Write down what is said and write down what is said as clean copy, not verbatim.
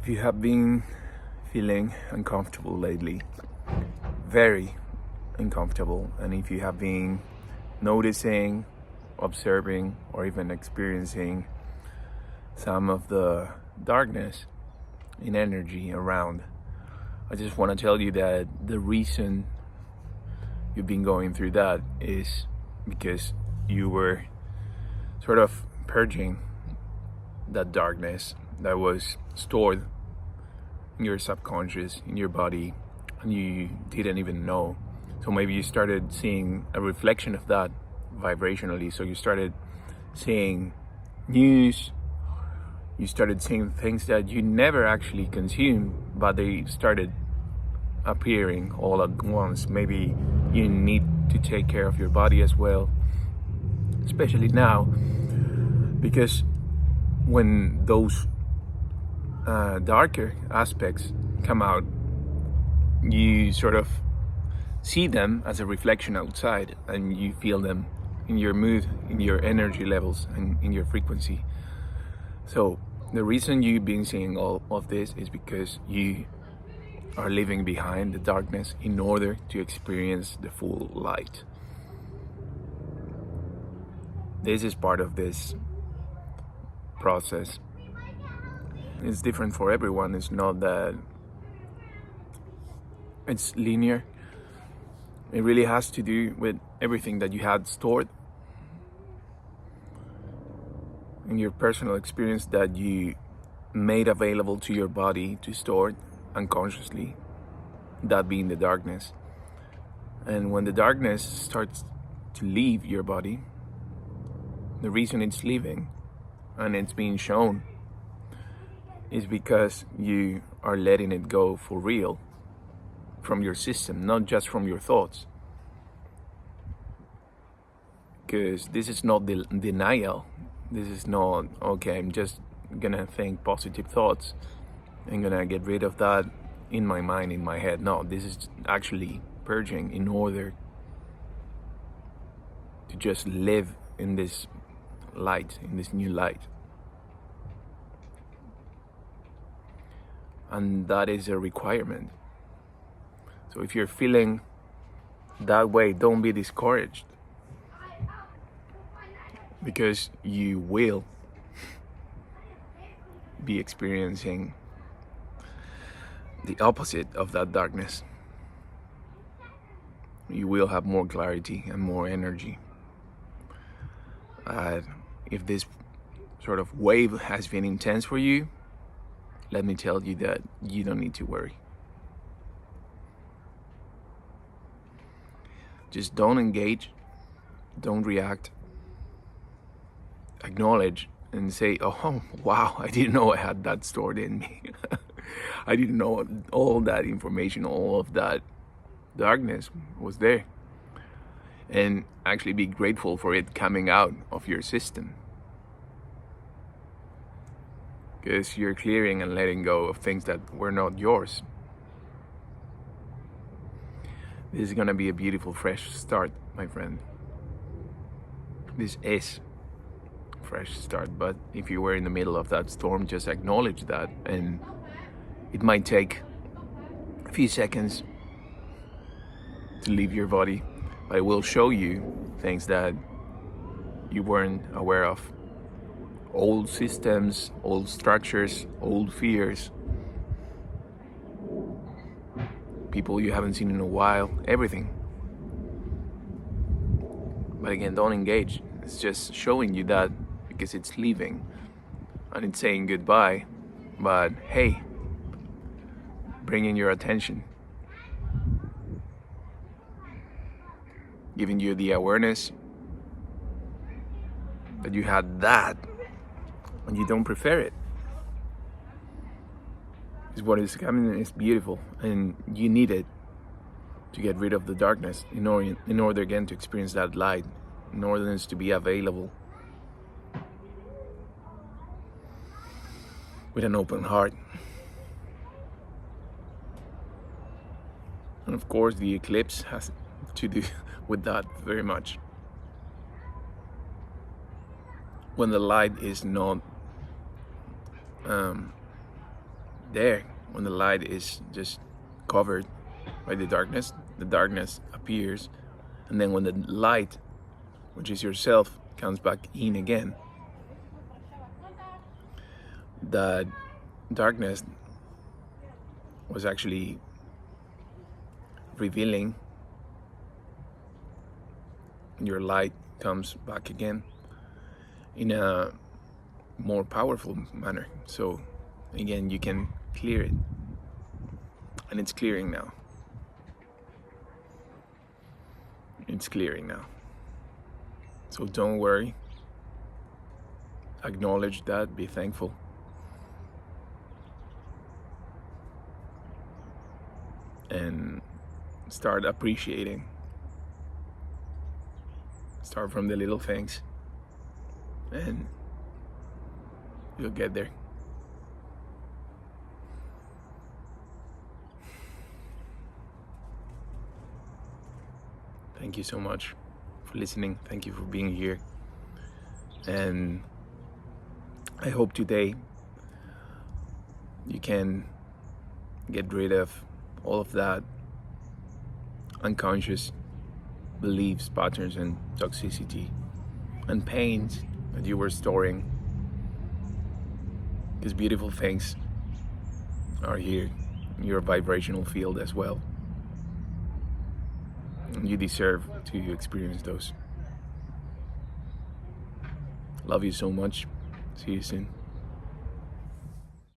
If you have been feeling uncomfortable lately, very uncomfortable, and if you have been noticing, observing, or even experiencing some of the darkness in energy around, I just want to tell you that the reason you've been going through that is because you were sort of purging that darkness that was stored in your subconscious, in your body, and you didn't even know. So maybe you started seeing a reflection of that vibrationally. So you started seeing news, you started seeing things that you never actually consumed, but they started appearing all at once. Maybe you need to take care of your body as well, especially now, because when those darker aspects come out, you sort of see them as a reflection outside, and you feel them in your mood, in your energy levels, and in your frequency. So the reason you've been seeing all of this is because you are leaving behind the darkness in order to experience the full light. This is part of this process. It's different for everyone. It's not that it's linear. It really has to do with everything that you had stored in your personal experience that you made available to your body to store unconsciously, that being the darkness. And when the darkness starts to leave your body, the reason it's leaving and it's being shown is because you are letting it go for real from your system, not just from your thoughts. Because this is not denial. This is not, okay, I'm just gonna think positive thoughts. I'm gonna get rid of that in my mind, in my head. No, this is actually purging in order to just live in this light, in this new light. And that is a requirement. So if you're feeling that way, don't be discouraged, because you will be experiencing the opposite of that darkness. You will have more clarity and more energy. If this sort of wave has been intense for you, let me tell you that you don't need to worry. Just don't engage, don't react, acknowledge and say, oh wow, I didn't know I had that stored in me. I didn't know all that information, all of that darkness was there. And actually be grateful for it coming out of your system, because you're clearing and letting go of things that were not yours. This is gonna be a beautiful fresh start, my friend. This is a fresh start, but if you were in the middle of that storm, just acknowledge that, and it might take a few seconds to leave your body, but it will show you things that you weren't aware of. Old systems, old structures, old fears, people you haven't seen in a while, everything. But again, don't engage. It's just showing you that because it's leaving and it's saying goodbye. But hey, bringing your attention, giving you the awareness that you had that and you don't prefer it. Is what is coming is beautiful, and you need it to get rid of the darkness in order again to experience that light, in order to be available with an open heart. And of course the eclipse has to do with that very much. When the light is not there, when the light is just covered by the darkness appears, and then when the light, which is yourself, comes back in again, the darkness was actually revealing, your light comes back again in a more powerful manner. So again, you can clear it, and it's clearing now. It's clearing now. So don't worry, acknowledge that, be thankful, and start appreciating. Start from the little things, and you'll get there. Thank you so much for listening. Thank you for being here. And I hope today you can get rid of all of that unconscious beliefs, patterns, and toxicity and pains that you were storing. Because beautiful things are here in your vibrational field as well. And you deserve to experience those. Love you so much. See you soon.